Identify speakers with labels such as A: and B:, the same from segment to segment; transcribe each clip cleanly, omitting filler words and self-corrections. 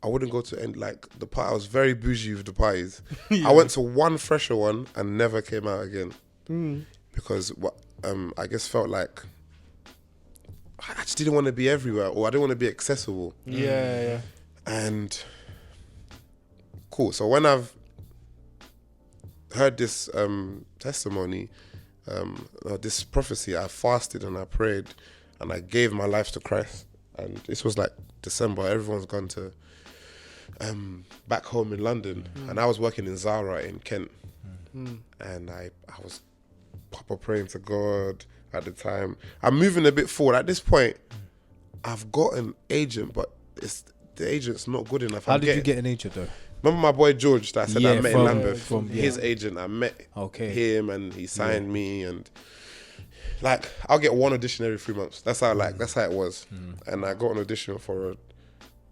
A: I wouldn't go to the party. I was very bougie with the parties. I went to one fresher one and never came out again because I guess felt like I just didn't want to be everywhere, or I didn't want to be accessible.
B: Yeah.
A: And cool. So when I've heard this testimony, this prophecy, I fasted and I prayed and I gave my life to Christ. And this was like December. Everyone's gone to back home in London, and I was working in Zara in Kent, and I was proper praying to God at the time. I'm moving a bit forward. At this point, I've got an agent, but the agent's not good enough.
C: How did you get an agent though?
A: Remember my boy George that I said I met in Lambeth? His
C: Yeah.
A: agent, I met him and he signed me, and like I'll get one audition every 3 months. That's how it was. And I got an audition for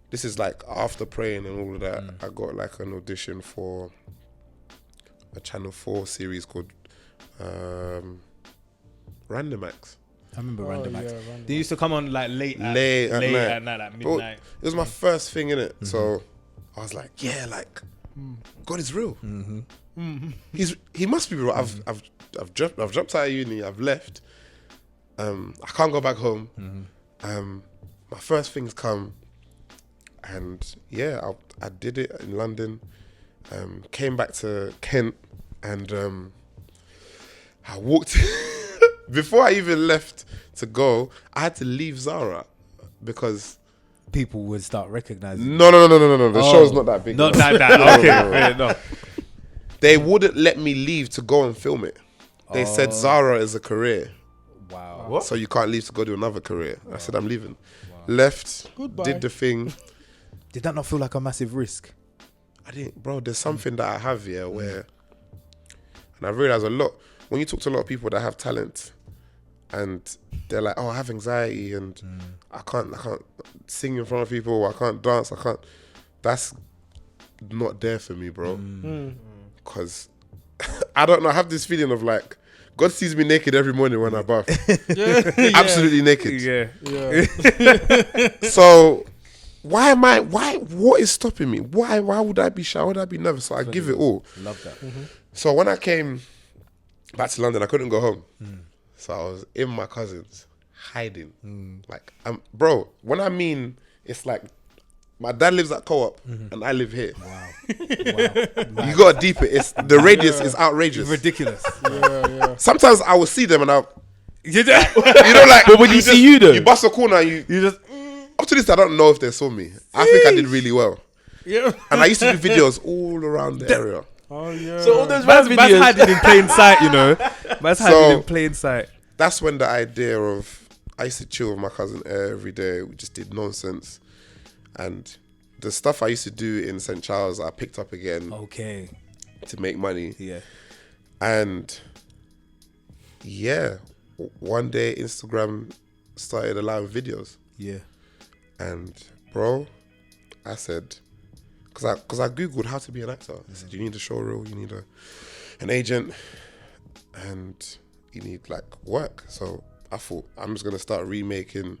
A: this is like after praying and all of that, I got like an audition for a Channel 4 series called Random Acts.
C: I remember Random Acts.
B: Yeah, Random
C: They used to come on like late at night, like
A: Bro,
C: midnight.
A: it was my first thing in it, so I was like, yeah, like God is real. He must be real. I've dropped out of uni. I've left. I can't go back home. My first things come, and yeah, I did it in London. Came back to Kent, and I walked. Before I even left to go, I had to leave Zara because
C: people would start recognizing.
A: No. The show's not that big.
C: Not that. Okay, no.
A: They wouldn't let me leave to go and film it. They said Zara is a career.
C: Wow.
B: What?
A: So you can't leave to go to another career. I said, I'm leaving. Left,
B: Goodbye.
A: did the thing.
C: Did that not feel like a massive risk?
A: I didn't, bro, there's something that I have here where, and I realized a lot, when you talk to a lot of people that have talent and they're like, oh, I have anxiety and I can't sing in front of people, I can't dance, that's not there for me, bro. Because I don't know, I have this feeling of like, God sees me naked every morning when I bath. Absolutely naked.
B: Yeah.
A: So what is stopping me? Why would I be shy? Why would I be nervous? So I give it all.
C: Love that.
A: So when I came back to London, I couldn't go home. So I was in my cousin's, hiding. Like, bro, when I mean, it's like, my dad lives at Co-op and I live here.
C: Wow.
A: You gotta deep it. The radius is outrageous.
C: Ridiculous.
B: Yeah.
A: Sometimes I will see them and
C: You
A: like,
C: but when you see you though,
A: you bust a corner, you
C: just
A: up to this, I don't know if they saw me. I think I did really well.
B: Yeah.
A: And I used to do videos all around the area.
B: Oh yeah.
C: so all those man's hiding in plain sight, you know. Man's hiding in plain sight.
A: That's when the idea of, I used to chill with my cousin every day. We just did nonsense. And the stuff I used to do in St. Charles, I picked up again
C: Okay.
A: to make money.
C: Yeah.
A: And yeah, one day Instagram started allowing videos.
C: Yeah.
A: And bro, I said, because I Googled how to be an actor. I said, you need a show reel, you need an agent, and you need like work. So I thought, I'm just going to start remaking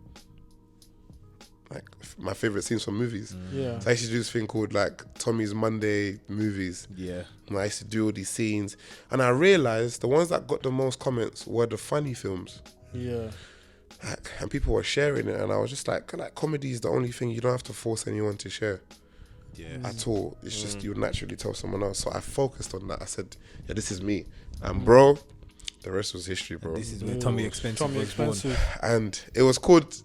A: like my favorite scenes from movies.
B: Yeah.
A: So I used to do this thing called like Tommy's Monday movies.
C: Yeah.
A: And I used to do all these scenes. And I realized the ones that got the most comments were the funny films.
B: Yeah.
A: Like, and people were sharing it, and I was just like comedy is the only thing you don't have to force anyone to share at all. It's just you would naturally tell someone else. So I focused on that. I said, yeah, this is me. And bro, the rest was history, bro.
C: This is where Tommy Xpensive was born.
A: And it was called,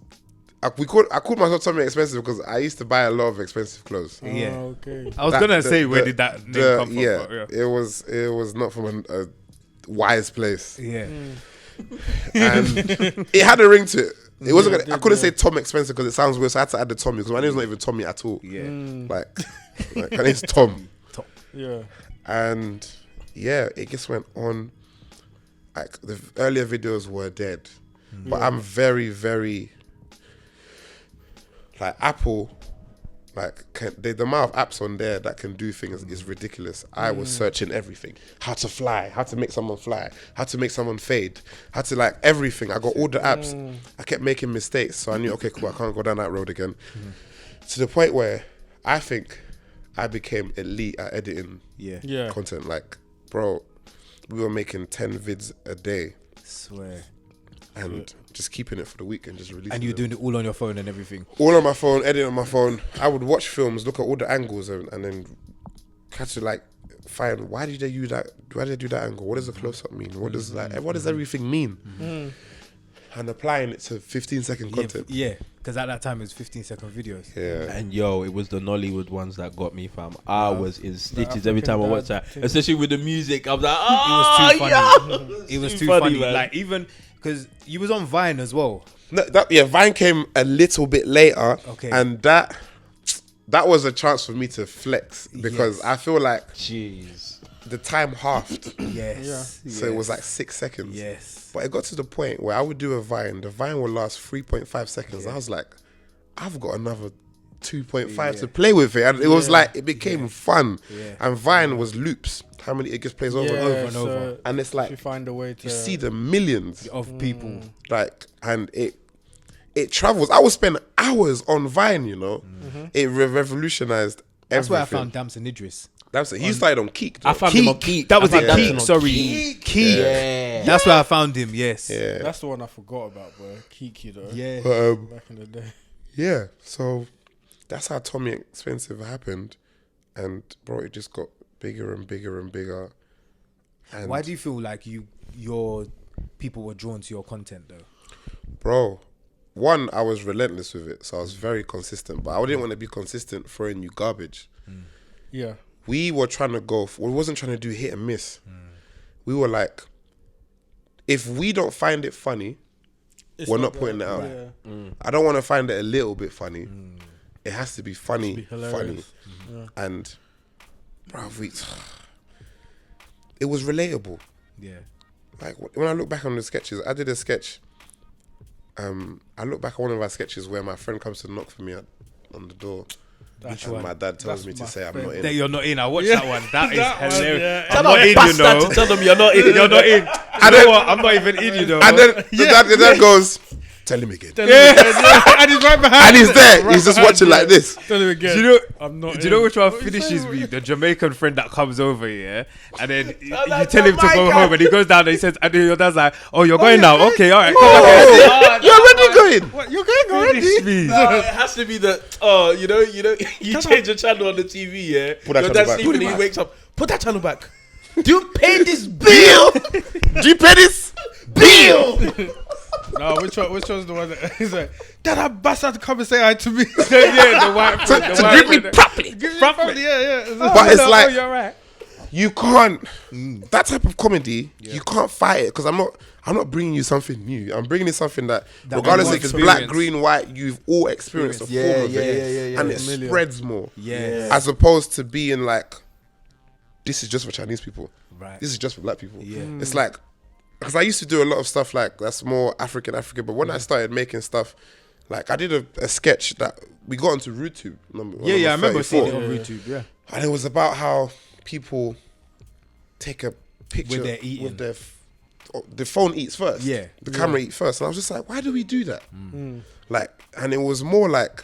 A: I called myself Tommy Xpensive because I used to buy a lot of expensive clothes.
C: Yeah.
B: Okay.
C: I was gonna say, where did that name come from?
A: Yeah,
C: but
A: it was not from a wise place.
C: yeah.
A: And it had a ring to it. It wasn't. I couldn't say Tom Xpensive because it sounds weird, so I had to add the Tommy because my name's not even Tommy at all.
C: Yeah.
A: Like my name's Tom.
B: Yeah.
A: And yeah, it just went on. Like the earlier videos were dead, but I'm very, very like Apple. Like the amount of apps on there that can do things is ridiculous. I was searching everything: how to fly, how to make someone fly, how to make someone fade, how to like everything. I got all the apps. I kept making mistakes, so I knew, okay, cool, I can't go down that road again. To the point where I think I became elite at editing
B: Yeah.
A: content. Like, bro, we were making 10 vids a day
C: Swear.
A: and just keeping it for the week and just releasing
C: And you were
A: them.
C: doing it all on your phone and everything.
A: All on my phone, editing on my phone. I would watch films, look at all the angles, and then catch it, like, find why did they use that? Why did they do that angle? What does the close up mean? What does everything mean? And applying it to 15-second content.
C: Yeah, because at that time it was 15-second videos.
A: Yeah.
D: And yo, it was the Nollywood ones that got me, fam. I was in stitches every
B: African
D: time I
B: dad
D: watched that,
B: thing.
D: especially with the music. I was like,
C: It was too funny.
D: yo,
C: It was too funny.
D: man.
C: Like, even because you was on Vine as well.
A: No, Vine came a little bit later.
C: Okay.
A: And that was a chance for me to flex because
C: Yes.
A: I feel like
D: Jeez.
A: the time halved.
C: Yes.
A: So it was like 6 seconds.
C: Yes.
A: But it got to the point where I would do a Vine. The Vine would last 3.5 seconds. I was like, I've got another 2.5 to play with it. And it was like, it became fun.
C: Yeah.
A: And Vine was loops. How many, it just plays over and over.
C: and over.
A: And it's
B: If you
A: like,
B: find a way to
A: you see the millions.
C: Of people.
A: Like, and it travels. I would spend hours on Vine, you know. It revolutionized everything.
C: That's where I found Damson Idris.
A: That's it. He started on Keek.
D: I
A: though.
D: found him on Keek.
C: That was
D: I
C: it.
D: found
C: Keek.
D: Damson on
C: Sorry.
D: Keek.
C: Keek.
D: Yeah.
C: That's where I found him. Yes.
A: Yeah.
B: That's the one I forgot about, bro. Kiki though.
C: Yeah.
B: Back in the day.
A: Yeah, so that's how Tommy Xpensive happened, and bro, it just got bigger and bigger and bigger. And
C: Why do you feel like your people were drawn to your content though?
A: bro, one, I was relentless with it, so I was very consistent, but I didn't want to be consistent throwing you garbage.
B: Yeah.
A: We were trying to we wasn't trying to do hit and miss. We were like, if we don't find it funny,
B: It's
A: we're not putting it out.
B: Yeah.
A: I don't want to find it a little bit funny. It has to be funny,
B: Be
A: funny.
B: hilarious. Yeah.
A: And bro, it was relatable.
C: Yeah.
A: Like when I look back on the sketches, I did a sketch. I look back at one of our sketches where my friend comes to knock for me on the door.
C: Which
A: And
C: one?
A: my dad tells
B: That's
A: me to
B: my
A: say I'm not
B: favourite.
A: in.
C: That you're not in. I watched that one. That is
B: That one,
C: hilarious.
B: yeah.
C: I'm not in, you know.
D: Tell them you're not in.
C: You're not in.
A: And
C: You know
A: then-
C: what? I'm not even in, you know.
A: And then the dad goes, tell him again.
B: And he's right behind.
A: And he's there.
B: Right
A: He's just
B: behind
A: watching
B: you.
A: like this.
B: Tell him again.
C: Do you know?
B: I'm not.
C: Do you know
B: in.
C: which one
B: What you
C: finishes
B: saying?
C: me? The Jamaican friend that comes over, yeah, and then you
D: that's
C: tell him to go
D: Jamaican.
C: home, and he goes down and he says, and then your dad's like, "Oh, you're going now? Okay, all right."
A: Oh, you're already going.
B: What, you're going already?
C: Finish me.
D: No, it has to be the you change the channel on the TV, yeah.
A: Put that
D: Your
A: channel
D: dad's
A: back.
D: sleeping
A: Put it
D: and he
A: back.
D: wakes up. Put that channel back. Do you pay this bill?
A: Do you pay this bill?
B: No, which one's the one that he's like, Dad, that bastard to come and say hi to me.
C: Yeah, the white friend, the
A: To
C: white
A: grip me
C: friend.
A: properly.
B: Give me properly, yeah.
A: But it's like,
C: you're right.
A: you can't, that type of comedy, you can't fight it because I'm not bringing you something new. I'm bringing you something that regardless if it's
C: everyone's
A: black,
C: experienced.
A: green, white, you've all experienced a
D: Yeah,
A: form of
D: yeah,
A: it.
D: yeah.
A: And it
B: Familiar.
A: spreads more.
C: Yes.
A: As opposed to being like, this is just for Chinese people.
C: Right.
A: This is just for black people.
C: Yeah.
A: It's like, because I used to do a lot of stuff like that's more African, but when I started making stuff, like I did a sketch that we got onto YouTube.
C: Yeah, I remember seeing it
A: 34.
C: on YouTube. Yeah.
A: And it was about how people take a picture
C: With their eating.
A: with their the phone eats first.
C: Yeah.
A: The camera eats first. And I was just like, why do we do that? Like, and it was more like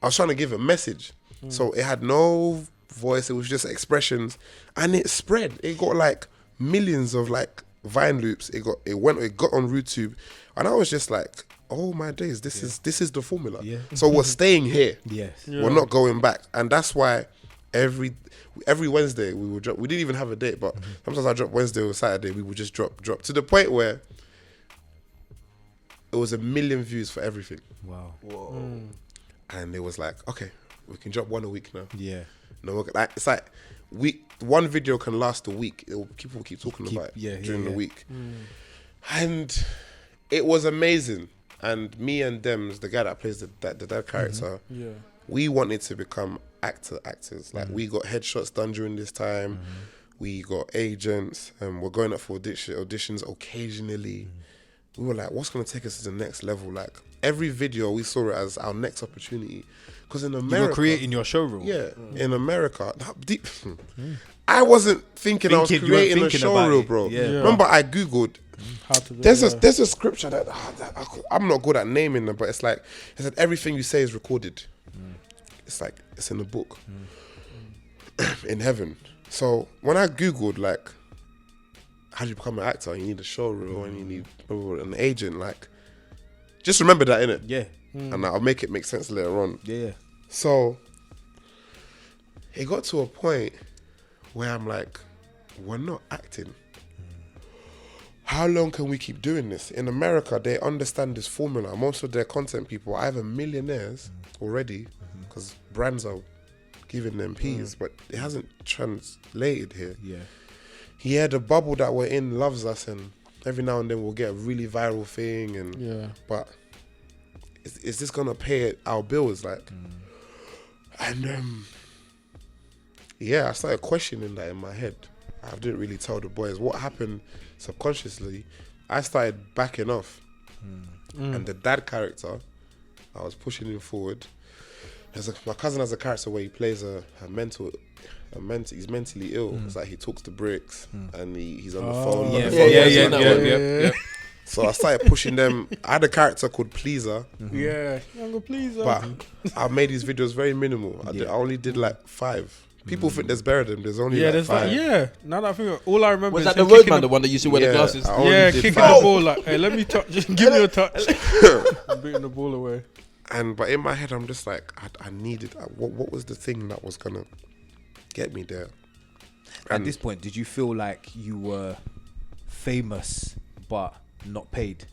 A: I was trying to give a message. So it had no voice, it was just expressions. And it spread. It got like millions of like Vine loops. It got on YouTube. And I was just like, oh my days, this is the formula.
C: Yeah.
A: So we're staying here.
C: Yes.
B: Yeah.
A: We're not going back. And that's why every Wednesday we would drop. We didn't even have a date, but sometimes I drop Wednesday or Saturday. We would just drop to the point where it was 1 million views for everything.
C: Wow.
A: And it was like, okay, we can drop one a week now.
C: Yeah.
A: No, it's like one video can last a week. People will keep talking about it during the week. And it was amazing. And me and Dems, the guy that plays the dad character,
B: Yeah.
A: we wanted to become actors. Like we got headshots done during this time. We got agents, and we're going up for auditions occasionally. We were like, what's going to take us to the next level? Like every video, we saw it as our next opportunity. Because in America,
C: You were creating your showroom.
A: yeah, in America, I wasn't thinking I was
C: You weren't
A: creating a
C: thinking about
A: showreel,
C: it.
A: bro.
C: Yeah.
A: Remember, I googled.
B: How to do
A: There's
B: it.
A: a scripture that I'm not good at naming them, but it's like it said everything you say is recorded. it's like it's in the book in heaven. So when I googled like how do you become an actor, you need a show reel and you need an agent. Like, just remember that, innit?
C: Yeah.
A: And I'll make it make sense later on.
C: Yeah.
A: So it got to a point where I'm like, we're not acting. How long can we keep doing this? In America, they understand this formula. Most of their content people are either millionaires already, because brands are giving them peas, but it hasn't translated here.
C: Yeah.
A: Yeah, the bubble that we're in loves us, and every now and then we'll get a really viral thing, and but is this gonna pay our bills? Like, and yeah, I started questioning that in my head. I didn't really tell the boys what happened subconsciously. I started backing off, and the dad character, I was pushing him forward. My cousin has a character where he plays he's mentally ill. It's like he talks to bricks and he's on the phone.
C: Yeah.
A: So I started pushing them. I had a character called Pleaser.
B: Yeah, younger pleaser.
A: But I made these videos very minimal. I only did like 5. People think there's better than there's only like 5.
B: Now that I think, all I remember
D: Was
B: is
D: that the
B: him
D: roadman,
B: kicking
D: the one that used to wear the glasses?
A: I only did
B: kicking
A: 5.
B: the ball like, hey, let me touch, just give me a touch. I'm beating the ball away.
A: But in my head, I'm just like, I needed. What was the thing that was gonna get me there?
C: At this point, did you feel like you were famous but not paid?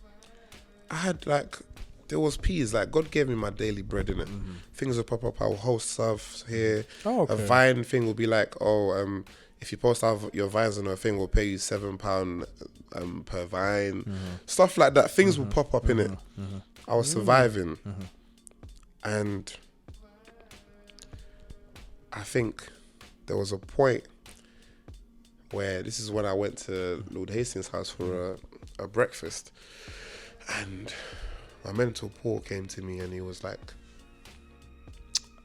A: I had like, there was peas. Like, God gave me my daily bread in it. Things would pop up. I will host stuff here.
B: Oh, okay.
A: A Vine thing will be like, if you post out your Vines on a thing, we'll pay you £7 per Vine. Stuff like that. Things will pop up in it. I was surviving, and I think there was a point where this is when I went to Lord Hastings' house for a breakfast, and my mentor Paul came to me and he was like,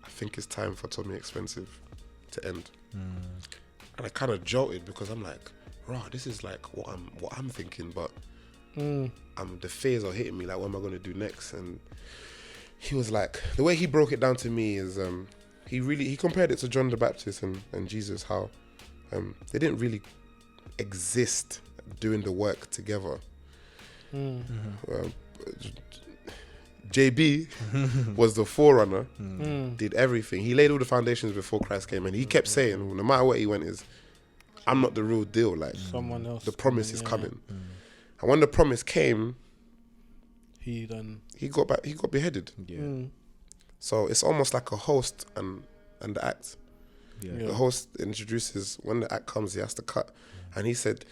A: I think it's time for Tommy Xpensive to end. And I kind of jolted because I'm like, rah, this is like what I'm thinking, but the fears are hitting me, like what am I going to do next? And he was like, the way he broke it down to me is he compared it to John the Baptist and Jesus, how they didn't really exist doing the work together. JB was the forerunner, did everything. He laid all the foundations before Christ came, and he kept saying, no matter where he went, is I'm not the real deal. Like,
B: someone else.
A: The promise is coming. And when the promise came, he got beheaded. So it's almost like a host and the act. The host introduces, when the act comes, he has to cut. And he said,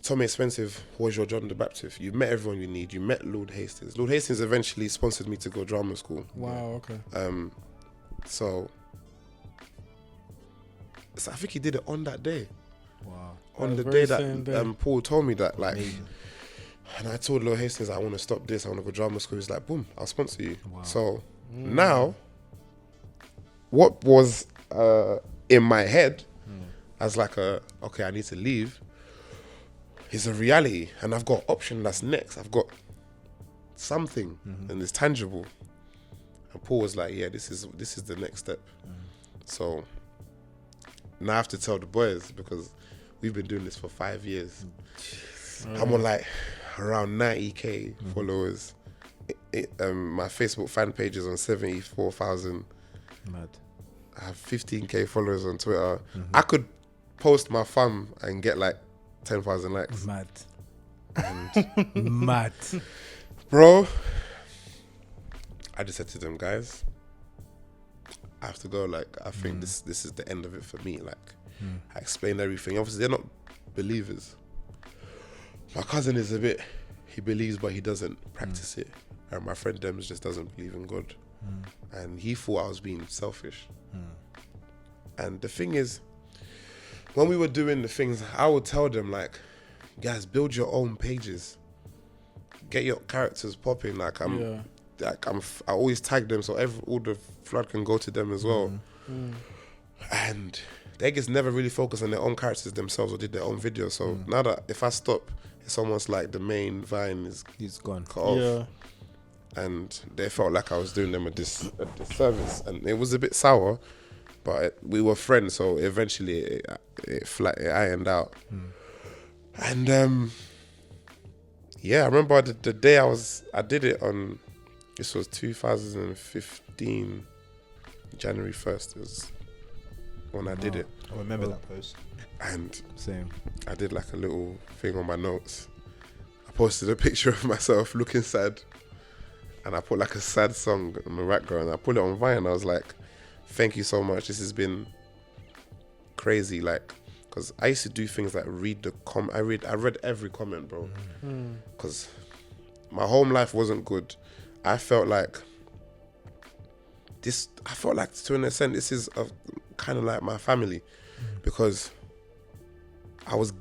A: Tommy Xpensive was your John the Baptist. You met everyone you need. You met Lord Hastings. Lord Hastings eventually sponsored me to go drama school.
B: Wow, okay.
A: So I think he did it on that day.
C: Wow.
A: On the day that Paul told me that, like, and I told Lord Hastings, I want to stop this. I want to go drama school. He's like, boom, I'll sponsor you. Wow. So now, what was in my head as like okay, I need to leave, is a reality, and I've got an option that's next. I've got something, and it's tangible. And Paul was like, yeah, this is the next step. So now I have to tell the boys, because we've been doing this for 5 years. I'm on like around 90k followers. My Facebook fan page is on 74,000.
C: Mad.
A: I have 15k followers on Twitter. I could post my thumb and get like 10,000 likes.
C: Mad.
A: And
C: Mad.
A: Bro, I just said to them, guys, I have to go. Like, I think this is the end of it for me. Like, I explained everything. Obviously, they're not believers. My cousin is he believes, but he doesn't practice it. And my friend Dems just doesn't believe in God. And he thought I was being selfish. And the thing is, when we were doing the things, I would tell them, like, guys, build your own pages. Get your characters popping. Like, I always tag them so all the flood can go to them as well. And they just never really focused on their own characters themselves or did their own videos. So now that if I stop, it's almost like the main vine is
C: He's gone.
A: cut off. and they felt like I was doing them a disservice, and it was a bit sour, but we were friends, so eventually it ironed out. And yeah, I remember the day I did it on. This was 2015, January 1st. It was when I did it.
C: I remember that post.
A: And
C: Same.
A: I did like a little thing on my notes. I posted a picture of myself looking sad, and I put like a sad song in the background. I put it on Vine. I was like, "Thank you so much. This has been crazy." Like, because I used to do things like read the I read every comment, bro. Because my home life wasn't good. I felt like to an extent this is kind of like my family, because I felt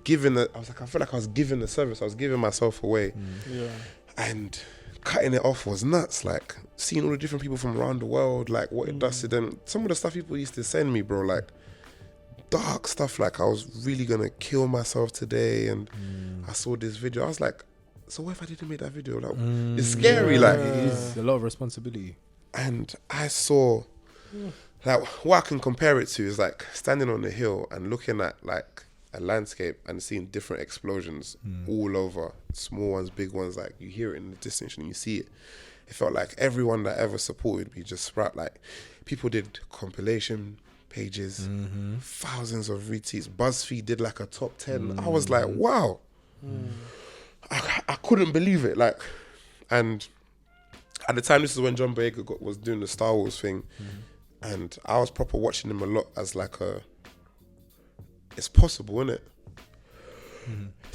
A: like I was giving the service. I was giving myself away. And cutting it off was nuts. Like, seeing all the different people from around the world, like what it does to them. Some of the stuff people used to send me, bro, like dark stuff, like I was really gonna kill myself today, and I saw this video. I was like, so what if I didn't make that video? Like, it's scary. Like,
C: It is a lot of responsibility.
A: and I saw, like, what I can compare it to is like standing on the hill and looking at like a landscape and seeing different explosions all over, small ones, big ones. Like, you hear it in the distance and you see it. It felt like everyone that ever supported me just sprout. Like, people did compilation pages, thousands of retweets. BuzzFeed did like a top 10. I was like, wow. I couldn't believe it. Like, and at the time, this is when John Boyega was doing the Star Wars thing, and I was proper watching him a lot as like it's possible, isn't it?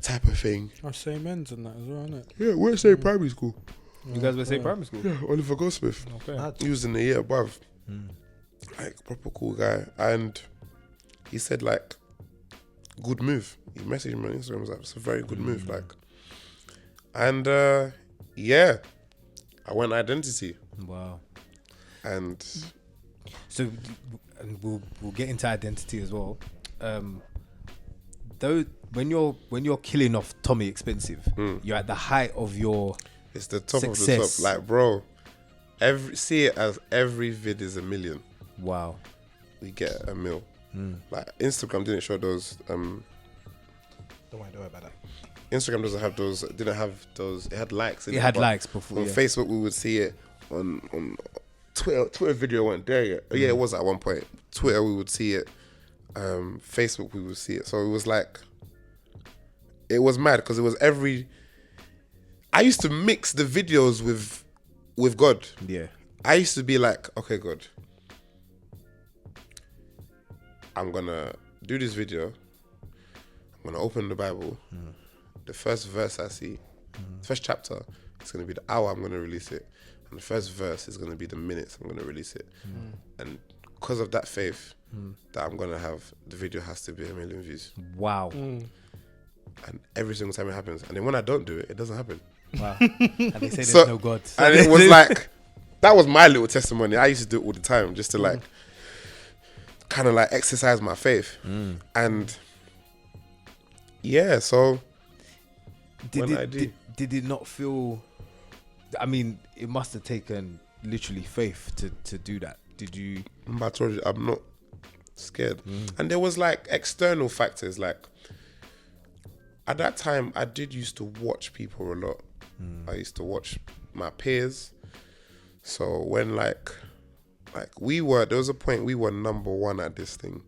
A: Type of thing.
B: Our same ends and that as well, isn't it?
A: Yeah, we're same primary school.
C: You guys were saying primary school?
A: Yeah, Oliver Goldsmith.
C: Okay.
A: He was in the year above. Like, proper cool guy. And he said, like, good move. He messaged me on Instagram, was like, it's a very good move. Like, and yeah, I went identity.
C: Wow.
A: And
C: So, and we'll get into identity as well. Though when you're killing off Tommy Xpensive, you're at the height of your
A: it's the top
C: success.
A: of the top. Like, bro, see it as every vid is 1 million.
C: Wow.
A: We get 1 mil. Like, Instagram didn't show those.
D: Don't worry about that.
A: Instagram didn't have those. It had likes.
C: It had likes before.
A: On Facebook, we would see it. On Twitter video weren't there yet. Yeah, it was at one point. Twitter, we would see it. Facebook, we would see it. So it was like, it was mad because it was I used to mix the videos with God.
C: Yeah.
A: I used to be like, okay, God, I'm gonna do this video. I'm gonna open the Bible. The first verse I see, the first chapter, it's gonna be the hour I'm gonna release it, and the first verse is gonna be the minutes I'm gonna release it. And because of that faith that I'm gonna have, the video has to be 1 million views.
C: Wow.
A: And every single time it happens, and then when I don't do it, it doesn't happen.
C: Wow. And they say there's
A: So-
C: no God.
A: And it was like, that was my little testimony. I used to do it all the time, just to like, kind of like exercise my faith. And yeah, so
C: did
A: when I do.
C: did it not feel? I mean, it must have taken literally faith to do that. Did you?
A: I told you, I'm not scared. And there was like external factors. Like, at that time, I did used to watch people a lot. I used to watch my peers. So when like there was a point we were number one at this thing.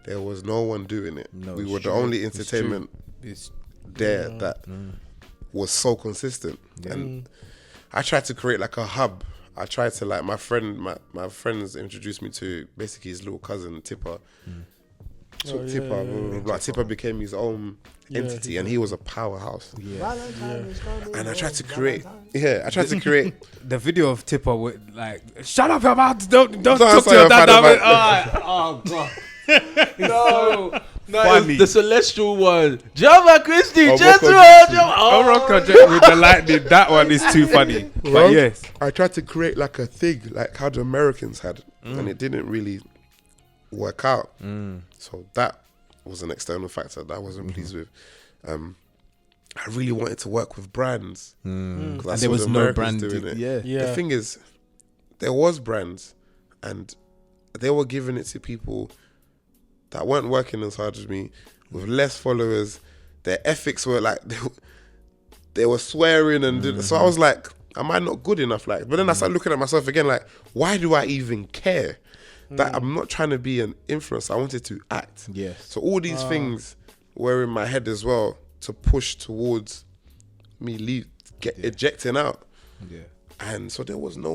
A: There was no one doing it.
C: No,
A: we
C: it's
A: were the
C: true.
A: only
C: It's
A: entertainment
C: It's
A: there that was so consistent. And I tried to create like a hub. I tried to like, my friends introduced me to basically his little cousin Tipper. So Tipper, blah, blah, blah. Tipper became his own entity, and he was a powerhouse. And I tried to create.
C: the video of Tipper with like, shut up your mouth, don't talk
A: Don't
C: to
A: say
C: your
A: your
C: dad.
A: father,
C: Oh god.
D: No,
C: funny.
D: it's the celestial one. Java Christie,
A: Oh,
D: Jethro.
C: Oh, with the lightning, that one is too funny. But
A: Well,
C: yes.
A: I tried to create like a thing, like how the Americans had, and it didn't really work out. So that was an external factor that I wasn't pleased with. I really wanted to work with brands. 'Cause I
C: And
A: saw
C: there was
A: the
C: no
A: Americans
C: brand.
A: doing it.
C: Yeah.
B: Yeah.
A: The thing is, there was brands, and they were giving it to people that weren't working as hard as me, with less followers. Their ethics were like they were swearing and so I was like, am I not good enough? Like, but then I started looking at myself again, like, why do I even care? That I'm not trying to be an influencer. I wanted to act.
C: Yes.
A: So all these things were in my head as well to push towards me ejecting out.
C: Yeah.
A: And so there was no